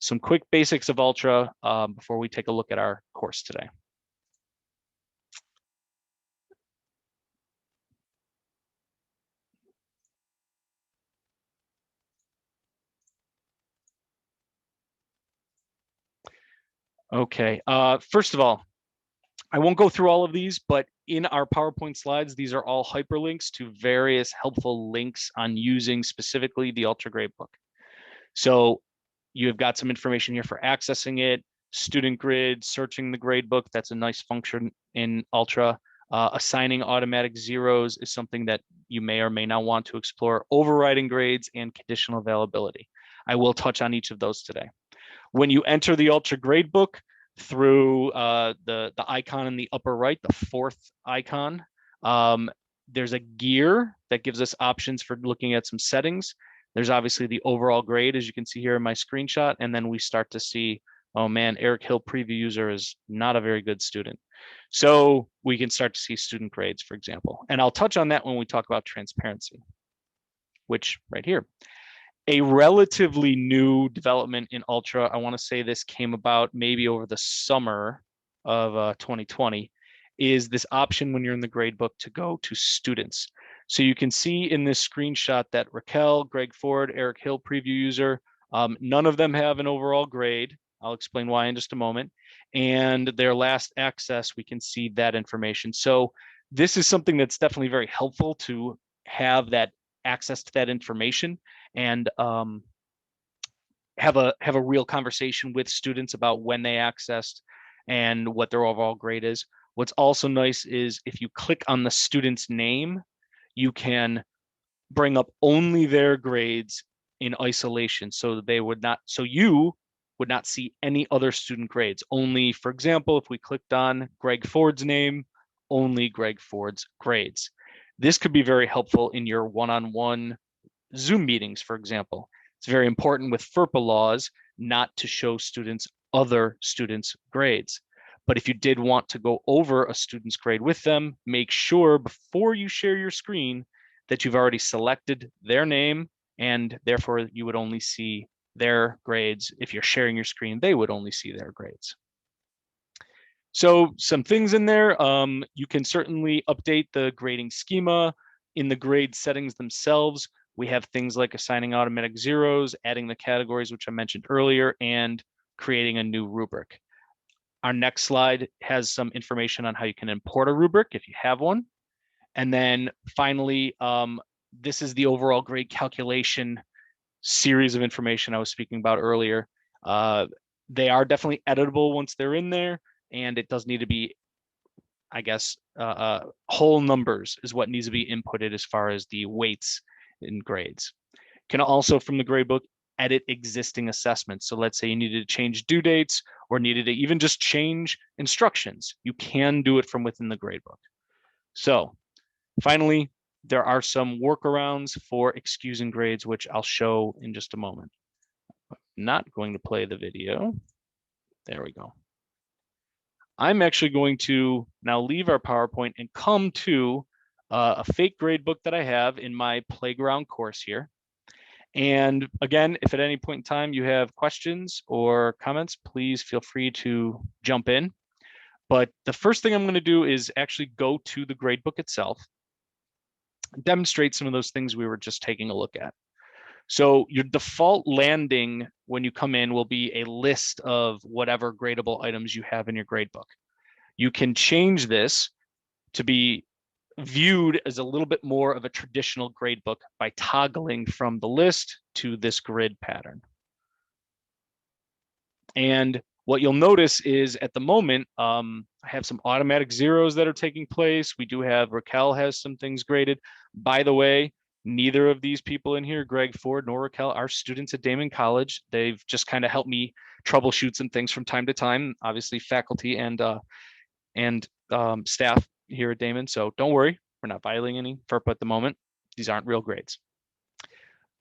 some quick basics of Ultra before we take a look at our course today. Okay, first of all, I won't go through all of these, but in our PowerPoint slides, these are all hyperlinks to various helpful links on using specifically the Ultra Gradebook. So you've got some information here for accessing it, student grid, searching the gradebook. That's a nice function in Ultra. Assigning automatic zeros is something that you may or may not want to explore. Overriding grades and conditional availability. I will touch on each of those today. When you enter the Ultra Gradebook through the icon in the upper right, the fourth icon, there's a gear that gives us options for looking at some settings. There's obviously the overall grade, as you can see here in my screenshot, and then we start to see, oh man, Eric Hill preview user is not a very good student. So we can start to see student grades, for example. And I'll touch on that when we talk about transparency, which right here. A relatively new development in Ultra, I want to say this came about maybe over the summer of 2020, is this option when you're in the gradebook to go to students. So you can see in this screenshot that Raquel, Greg Ford, Eric Hill preview user, none of them have an overall grade. I'll explain why in just a moment. And their last access, we can see that information. So this is something that's definitely very helpful to have that access to that information and have a real conversation with students about when they accessed and what their overall grade is. What's also nice is if you click on the student's name, you can bring up only their grades in isolation, so they would not, so you would not see any other student grades. Only, for example, if we clicked on Greg Ford's name, only Greg Ford's grades. This could be very helpful in your one-on-one Zoom meetings, for example. It's very important with FERPA laws not to show students other students' grades. But if you did want to go over a student's grade with them, make sure before you share your screen that you've already selected their name, and therefore you would only see their grades. If you're sharing your screen, they would only see their grades. So some things in there, you can certainly update the grading schema. In the grade settings themselves, we have things like assigning automatic zeros, adding the categories, which I mentioned earlier, and creating a new rubric. Our next slide has some information on how you can import a rubric if you have one. And then finally, this is the overall grade calculation series of information I was speaking about earlier. They are definitely editable once they're in there, and it does need to be, I guess, whole numbers is what needs to be inputted as far as the weights in grades. Can also, from the gradebook, edit existing assessments. So let's say you needed to change due dates or needed to even just change instructions. You can do it from within the gradebook. So finally, there are some workarounds for excusing grades, which I'll show in just a moment. I'm not going to play the video. There we go. I'm actually going to now leave our PowerPoint and come to a fake gradebook that I have in my playground course here. And again, if at any point in time you have questions or comments, please feel free to jump in. But the first thing I'm going to do is actually go to the gradebook itself, demonstrate some of those things we were just taking a look at. So your default landing when you come in will be a list of whatever gradable items you have in your gradebook. You can change this to be viewed as a little bit more of a traditional gradebook by toggling from the list to this grid pattern. And what you'll notice is at the moment, I have some automatic zeros that are taking place. We do have, Raquel has some things graded. By the way, neither of these people in here, Greg Ford nor Raquel, are students at Damon College. They've just kind of helped me troubleshoot some things from time to time, obviously faculty and staff here at Damon. So don't worry, we're not violating any FERPA at the moment. These aren't real grades.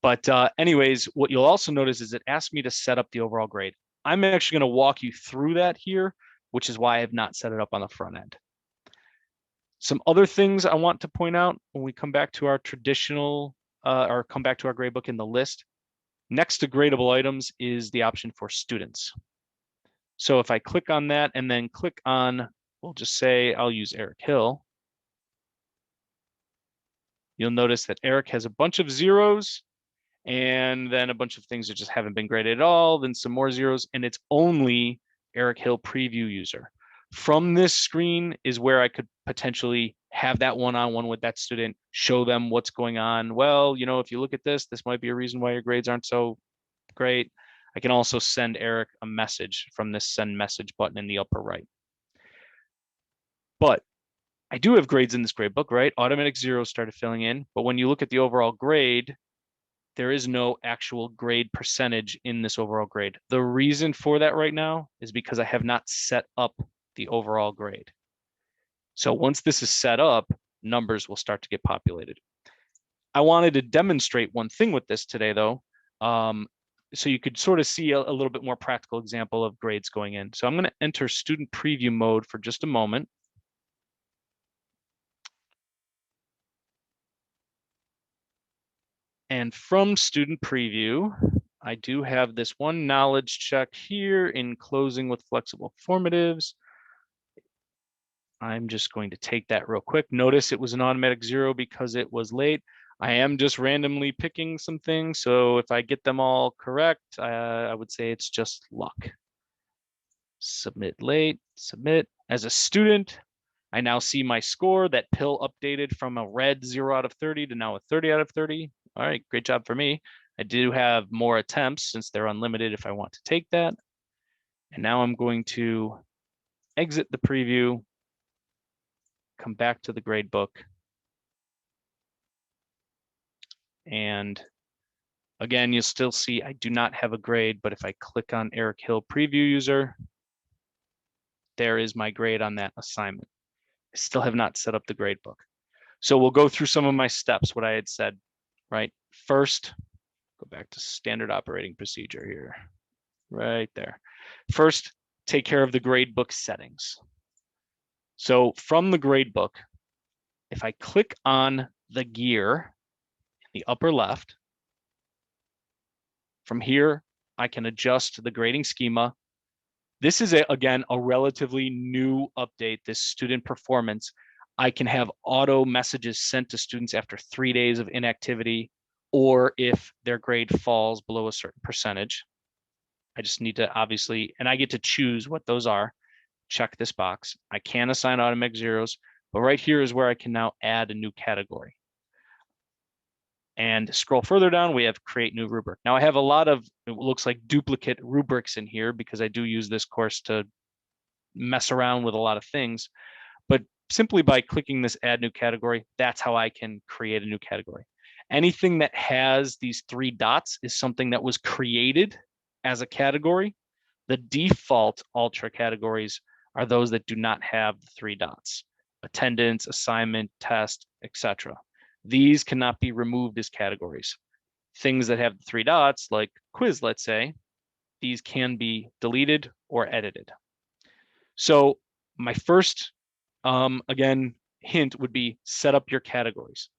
But anyways, what you'll also notice is it asks me to set up the overall grade. I'm actually going to walk you through that here, which is why I have not set it up on the front end. Some other things I want to point out when we come back to our traditional, or come back to our gradebook in the list. Next to gradable items is the option for students. So if I click on that and then click on, we'll just say I'll use Eric Hill. You'll notice that Eric has a bunch of zeros and then a bunch of things that just haven't been graded at all, then some more zeros, and it's only Eric Hill preview user. From this screen is where I could potentially have that one-on-one with that student, show them what's going on. Well, you know, if you look at this, this might be a reason why your grades aren't so great. I can also send Eric a message from this send message button in the upper right. But I do have grades in this grade book, right? Automatic zeros started filling in, but when you look at the overall grade, there is no actual grade percentage in this overall grade. The reason for that right now is because I have not set up the overall grade. So once this is set up, numbers will start to get populated. I wanted to demonstrate one thing with this today, though, so you could sort of see a little bit more practical example of grades going in. So I'm going to enter student preview mode for just a moment. And from student preview, I do have this one knowledge check here in closing with flexible formatives. I'm just going to take that real quick. Notice it was an automatic zero because it was late. I am just randomly picking some things. So if I get them all correct, I would say it's just luck. Submit late, submit. As a student, I now see my score. That pill updated from a red 0 out of 30 to now a 30 out of 30. All right, great job for me. I do have more attempts since they're unlimited if I want to take that. And now I'm going to exit the preview, come back to the grade book. And again, you'll still see I do not have a grade, but if I click on Eric Hill preview user, there is my grade on that assignment. I still have not set up the grade book. So we'll go through some of my steps, what I had said, right? First, go back to standard operating procedure here, right there. First, take care of the gradebook settings. So from the gradebook, if I click on the gear in the upper left, from here, I can adjust the grading schema. This is, again, a relatively new update, this student performance. I can have auto messages sent to students after 3 days of inactivity, or if their grade falls below a certain percentage. I just need to obviously, and I get to choose what those are, check this box. I can assign automatic zeros, but right here is where I can now add a new category. And scroll further down, we have create new rubric. Now I have a lot of, it looks like duplicate rubrics in here because I do use this course to mess around with a lot of things. But simply by clicking this add new category, that's how I can create a new category. Anything that has these 3 dots is something that was created as a category. The default Ultra categories are those that do not have the 3 dots: attendance, assignment, test, etc. These cannot be removed as categories. Things that have the 3 dots, like quiz, let's say, these can be deleted or edited. So my first, again, hint would be set up your categories.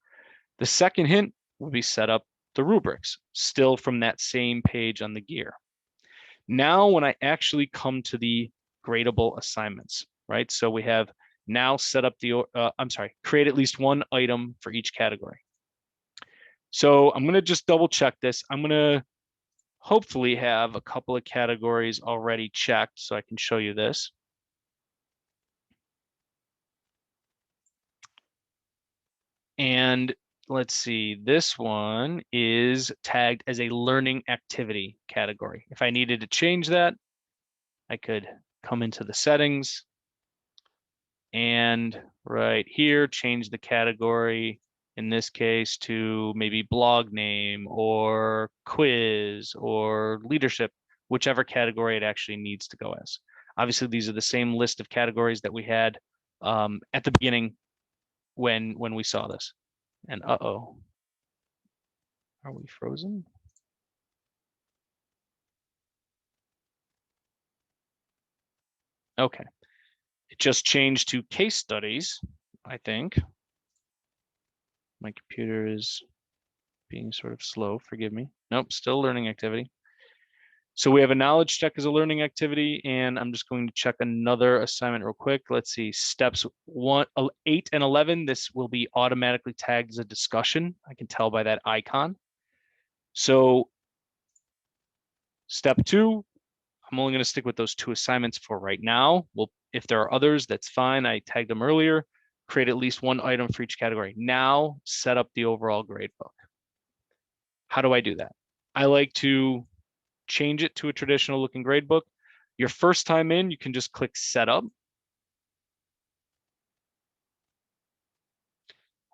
The second hint would be set up the rubrics, still from that same page on the gear. Now, when I actually come to the gradable assignments, right? So we have now set up the, create at least one item for each category. So I'm going to just double check this. I'm going to hopefully have a couple of categories already checked so I can show you this. And let's see, this one is tagged as a learning activity category. If I needed to change that, I could come into the settings and right here, change the category, in this case, to maybe blog name or quiz or leadership, whichever category it actually needs to go as. Obviously, these are the same list of categories that we had at the beginning when we saw this. And uh-oh, are we frozen? Okay, it just changed to case studies, I think. My computer is being sort of slow, forgive me. Nope, still a learning activity. So we have a knowledge check as a learning activity, and I'm just going to check another assignment real quick. Let's see, steps 8 and 11, this will be automatically tagged as a discussion. I can tell by that icon. So step 2, I'm only going to stick with those 2 assignments for right now. Well, if there are others, that's fine. I tagged them earlier. Create at least 1 item for each category. Now set up the overall gradebook. How do I do that? I like to change it to a traditional looking gradebook. Your first time in, you can just click setup.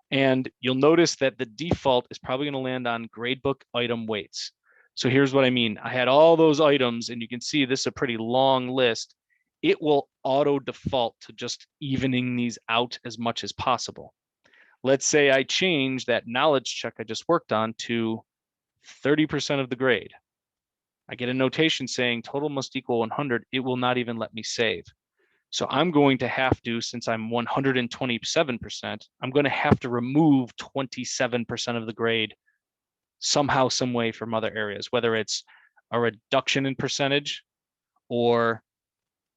And you'll notice that the default is probably going to land on gradebook item weights. So here's what I mean. I had all those items, and you can see this is a pretty long list. It will auto default to just evening these out as much as possible. Let's say I change that knowledge check I just worked on to 30% of the grade. I get a notation saying total must equal 100. It will not even let me save. So I'm going to have to, since I'm 127%, I'm going to have to remove 27% of the grade somehow, some way from other areas, whether it's a reduction in percentage or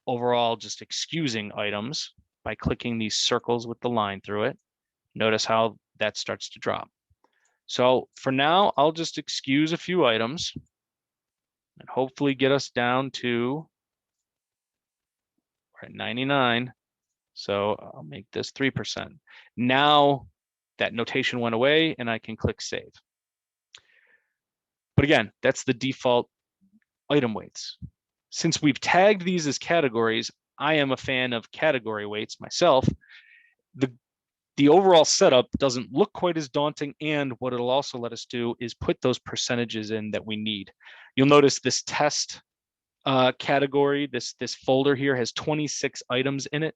overall just excusing items by clicking these circles with the line through it. Notice how that starts to drop. So for now, I'll just excuse a few items and hopefully get us down to, we're at 99. So I'll make this 3%. Now that notation went away and I can click save. But again, that's the default item weights. Since we've tagged these as categories, I am a fan of category weights myself. The overall setup doesn't look quite as daunting, and what it'll also let us do is put those percentages in that we need. You'll notice this test category, this folder here has 26 items in it.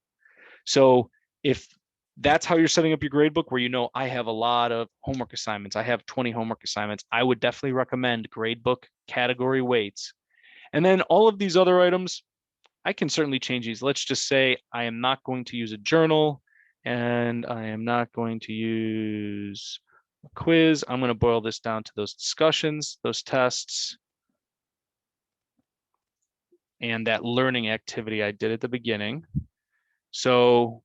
So if that's how you're setting up your gradebook, where you know I have a lot of homework assignments, I have 20 homework assignments, I would definitely recommend gradebook category weights. And then all of these other items, I can certainly change these. Let's just say I am not going to use a journal and I am not going to use a quiz. I'm going to boil this down to those discussions, those tests, and that learning activity I did at the beginning. So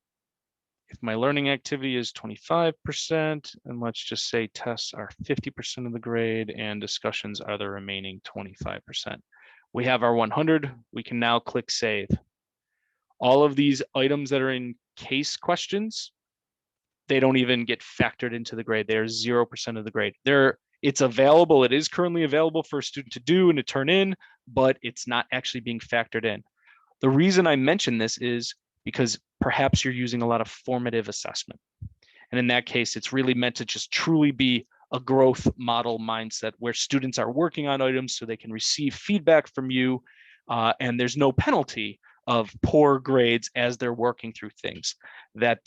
if my learning activity is 25%, and let's just say tests are 50% of the grade and discussions are the remaining 25%. We have our 100. We can now click save. All of these items that are in case questions, they don't even get factored into the grade. They're 0% of the grade. It's available. It is currently available for a student to do and to turn in, but it's not actually being factored in. The reason I mention this is because perhaps you're using a lot of formative assessment. And in that case, it's really meant to just truly be a growth model mindset where students are working on items so they can receive feedback from you, and there's no penalty of poor grades as they're working through things. That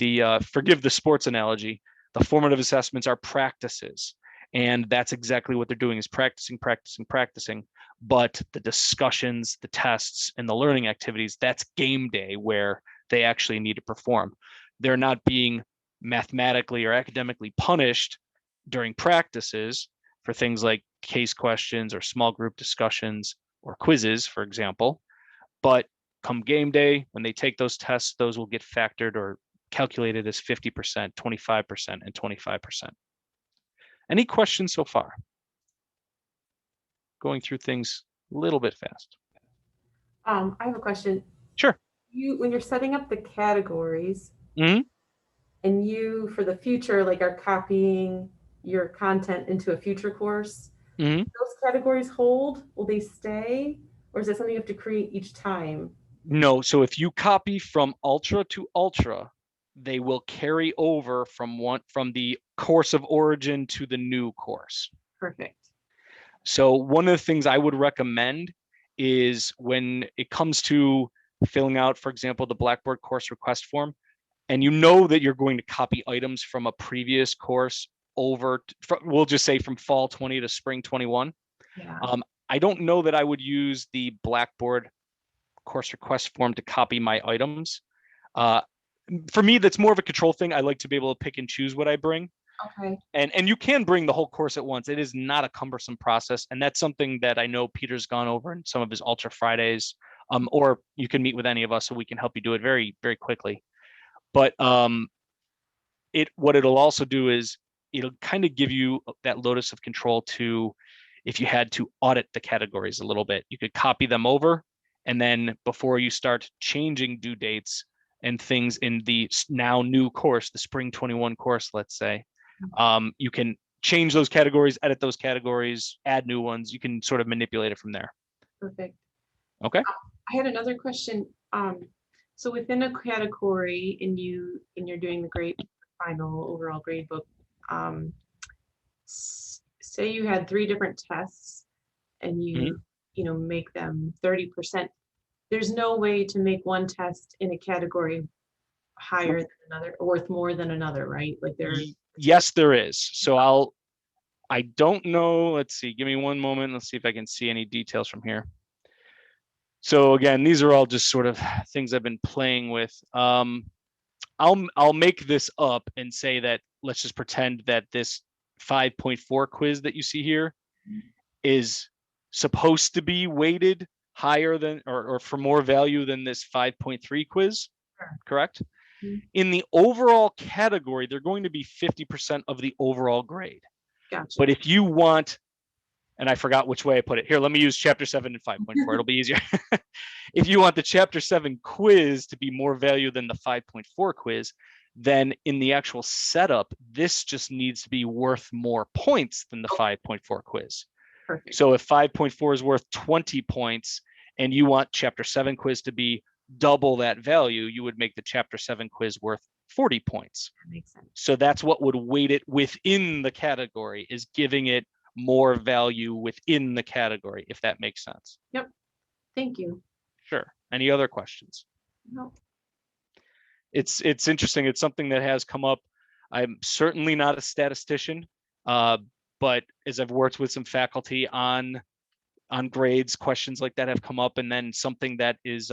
forgive the sports analogy, the formative assessments are practices. And that's exactly what they're doing, is practicing. But the discussions, the tests, and the learning activities, that's game day where they actually need to perform. They're not being mathematically or academically punished during practices for things like case questions or small group discussions or quizzes, for example. But come game day, when they take those tests, those will get factored or calculated as 50%, 25%, and 25%. Any questions so far? Going through things a little bit fast. I have a question. Sure. When you're setting up the categories, Mm-hmm. and you, for the future, like are copying your content into a future course, Mm-hmm. those categories hold? Will they stay? Or is that something you have to create each time? No, so if you copy from Ultra to Ultra, they will carry over from the course of origin to the new course. Perfect. So one of the things I would recommend is when it comes to filling out, for example, the Blackboard course request form, and you know that you're going to copy items from a previous course over, we'll just say from fall 20 to spring 21. Yeah. I don't know that I would use the Blackboard course request form to copy my items. For me, that's more of a control thing. I like to be able to pick and choose what I bring. Okay. And you can bring the whole course at once. It is not a cumbersome process, and that's something that I know Peter's gone over in some of his Ultra Fridays. Or you can meet with any of us so we can help you do it very, very quickly. But what it'll also do is it'll kind of give you that locus of control to, if you had to audit the categories a little bit, you could copy them over, and then before you start changing due dates and things in the now new course, the spring 21 course, let's say, you can change those categories, edit those categories, add new ones. You can sort of manipulate it from there. Perfect. Okay. I had another question. So within a category, and you're doing the grade final overall grade book, say you had 3 different tests, and Mhm. you know make them 30%. There's no way to make one test in a category higher than another, worth more than another, right? Like there's Yes, there is. So I don't know. Let's see. Give me one moment. Let's see if I can see any details from here. So again, these are all just sort of things I've been playing with. I'll make this up and say that let's just pretend that this 5.4 quiz that you see here is supposed to be weighted higher than or for more value than this 5.3 quiz, correct? In the overall category, they're going to be 50% of the overall grade. gotcha. But if you want, and I forgot which way I put it. Here, let me use chapter 7 and 5.4. It'll be easier. If you want the chapter 7 quiz to be more value than the 5.4 quiz, then in the actual setup, this just needs to be worth more points than the 5.4 quiz. Perfect. So if 5.4 is worth 20 points and you want chapter 7 quiz to be double that value, you would make the chapter 7 quiz worth 40 points. That makes sense. So that's what would weight it within the category, is giving it more value within the category, if that makes sense. Yep. Thank you. Sure. Any other questions? No. It's interesting. It's something that has come up. I'm certainly not a statistician, but as I've worked with some faculty on grades, questions like that have come up. And then something that is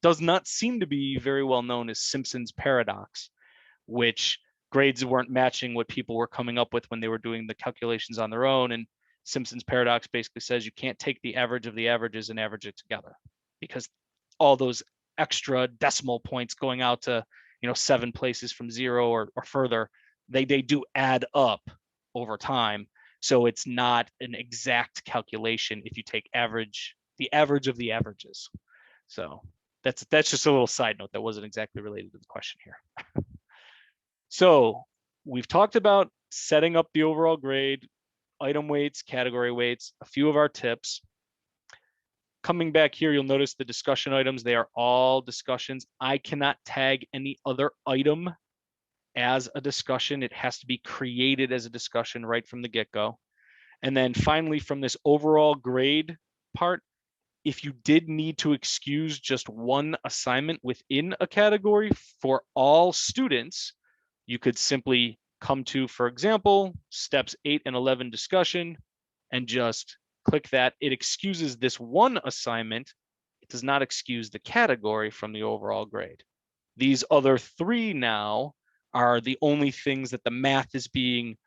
does not seem to be very well known is Simpson's paradox, which grades weren't matching what people were coming up with when they were doing the calculations on their own. And Simpson's paradox basically says you can't take the average of the averages and average it together, because all those extra decimal points going out to 7 places from 0 or further, they do add up over time. So it's not an exact calculation if you take the average of the averages. So that's just a little side note that wasn't exactly related to the question here. So we've talked about setting up the overall grade, item weights, category weights, a few of our tips. Coming back here, you'll notice the discussion items. They are all discussions. I cannot tag any other item as a discussion. It has to be created as a discussion right from the get-go. And then finally, from this overall grade part, if you did need to excuse just one assignment within a category for all students, you could simply come to, for example, steps 8 and 11 discussion and just click that. It excuses this one assignment. It does not excuse the category from the overall grade. These other 3 now are the only things that the math is being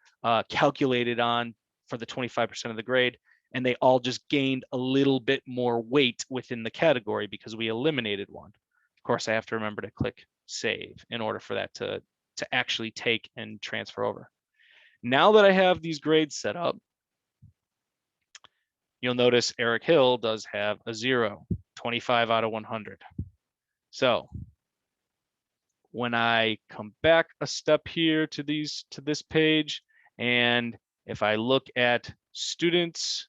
calculated on for the 25% of the grade. And they all just gained a little bit more weight within the category because we eliminated one. Of course, I have to remember to click save in order for that to actually take and transfer over. Now that I have these grades set up, you'll notice Eric Hill does have a 0, 25 out of 100. So when I come back a step here to this page, and if I look at students,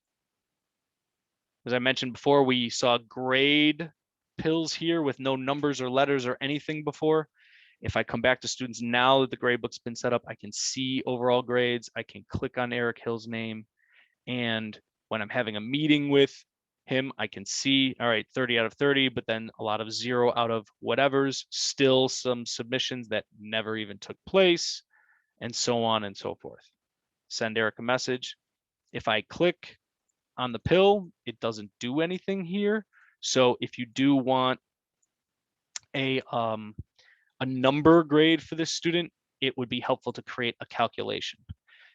as I mentioned before, we saw grade pills here with no numbers or letters or anything before. If I come back to students now that the gradebook's been set up, I can see overall grades. I can click on Eric Hill's name. And when I'm having a meeting with him, I can see, all right, 30 out of 30, but then a lot of 0 out of whatever's, still some submissions that never even took place, and so on and so forth. Send Eric a message. If I click on the pill, it doesn't do anything here. So if you do want a number grade for this student, it would be helpful to create a calculation.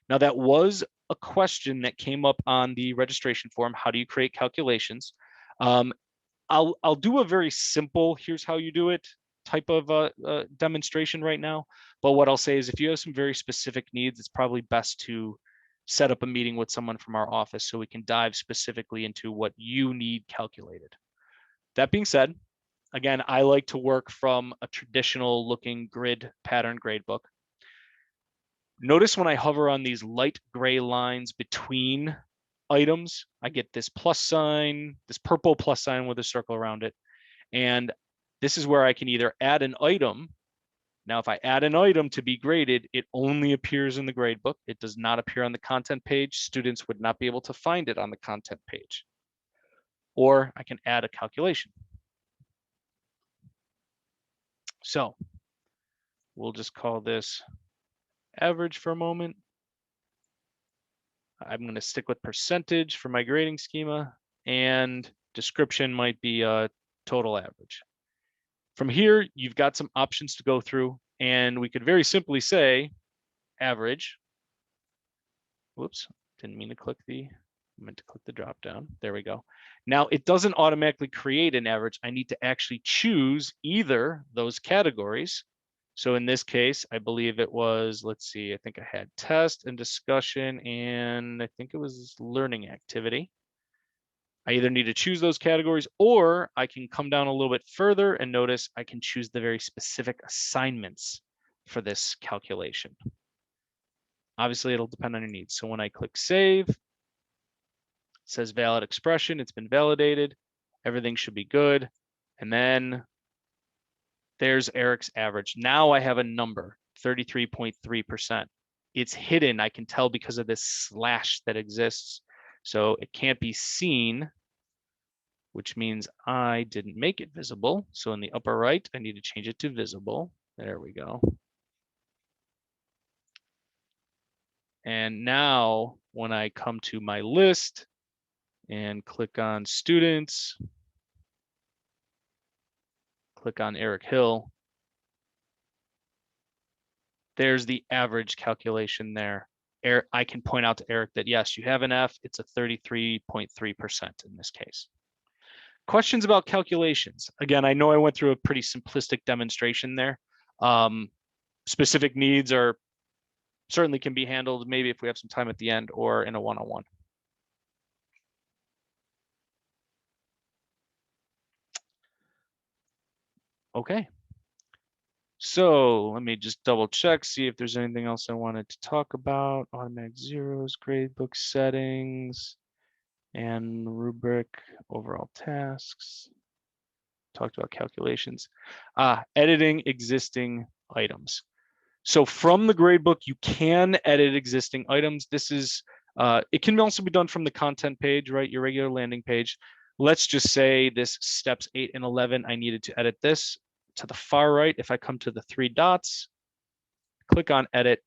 Now, that was a question that came up on the registration form. How do you create calculations? I'll do a very simple, here's how you do it type of demonstration right now. But what I'll say is if you have some very specific needs, it's probably best to set up a meeting with someone from our office so we can dive specifically into what you need calculated. That being said, again, I like to work from a traditional looking grid pattern gradebook. Notice when I hover on these light gray lines between items, I get this plus sign, this purple plus sign with a circle around it. And this is where I can either add an item. Now, if I add an item to be graded, it only appears in the gradebook. It does not appear on the content page. Students would not be able to find it on the content page. Or I can add a calculation. So we'll just call this average for a moment. I'm going to stick with percentage for my grading schema, and description might be a total average. From here, you've got some options to go through, and we could very simply say average. Whoops, didn't mean to click I meant to click the drop down. There we go. Now it doesn't automatically create an average. I need to actually choose either those categories. So in this case, I believe it was, let's see, I think I had test and discussion, and I think it was learning activity. I either need to choose those categories, or I can come down a little bit further and notice I can choose the very specific assignments for this calculation. Obviously, it'll depend on your needs. So when I click save, it says valid expression, it's been validated, everything should be good. And then there's Eric's average. Now I have a number, 33.3%. It's hidden, I can tell because of this slash that exists. So it can't be seen, which means I didn't make it visible. So in the upper right, I need to change it to visible. There we go. And now when I come to my list and click on students, click on Eric Hill, there's the average calculation there. I can point out to Eric that yes, you have an F, it's a 33.3% in this case. Questions about calculations. Again, I know I went through a pretty simplistic demonstration there. Specific needs are certainly can be handled maybe if we have some time at the end or in a one-on-one. Okay. So let me just double check, see if there's anything else I wanted to talk about. Automatic zeros, gradebook settings, and rubric, overall tasks. Talked about calculations. Editing existing items. So from the gradebook, you can edit existing items. This is, it can also be done from the content page, right? Your regular landing page. Let's just say this steps 8 and 11, I needed to edit this. To the far right, if I come to the 3 dots, click on edit,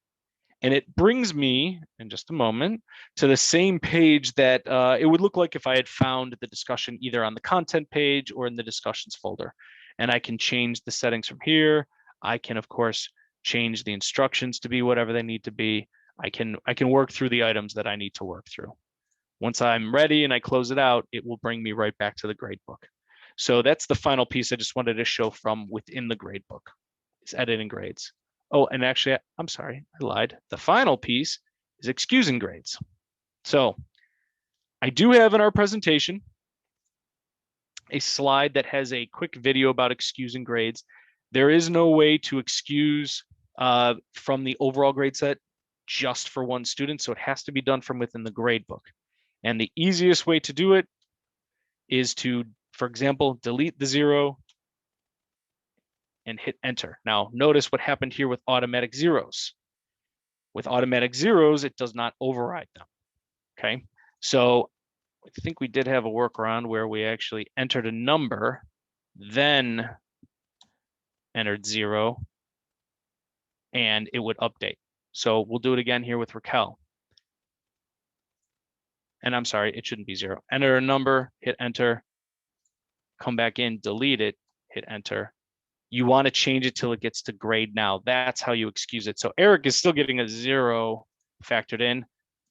and it brings me, in just a moment, to the same page that it would look like if I had found the discussion either on the content page or in the discussions folder. And I can change the settings from here. I can, of course, change the instructions to be whatever they need to be. I can work through the items that I need to work through. Once I'm ready and I close it out, it will bring me right back to the gradebook. So that's the final piece I just wanted to show from within the gradebook. It's editing grades. Oh, and actually, I'm sorry, I lied. The final piece is excusing grades. So I do have in our presentation a slide that has a quick video about excusing grades. There is no way to excuse from the overall grade set just for one student, so it has to be done from within the gradebook. And the easiest way to do it is to, for example, delete the 0 and hit enter. Now, notice what happened here with automatic zeros. With automatic zeros, it does not override them, okay? So I think we did have a workaround where we actually entered a number, then entered 0, and it would update. So we'll do it again here with Raquel. And I'm sorry, it shouldn't be 0. Enter a number, hit enter, come back in, delete it, hit enter, you want to change it till it gets to grade now. That's how you excuse it. So Eric is still getting a 0 factored in.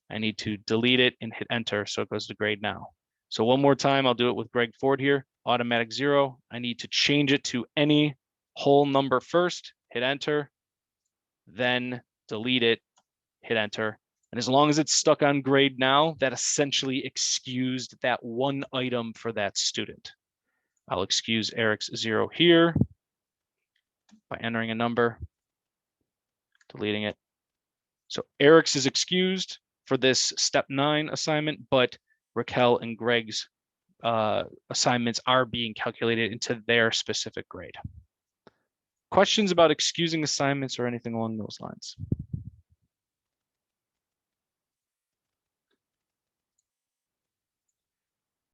I need to delete it and hit enter so it goes to grade now. So one more time, I'll do it with Greg Ford here, automatic 0. I need to change it to any whole number first, hit enter, then delete it, hit enter. And as long as it's stuck on grade now, that essentially excused that one item for that student. I'll excuse Eric's 0 here by entering a number, deleting it. So Eric's is excused for this step 9 assignment, but Raquel and Greg's assignments are being calculated into their specific grade. Questions about excusing assignments or anything along those lines?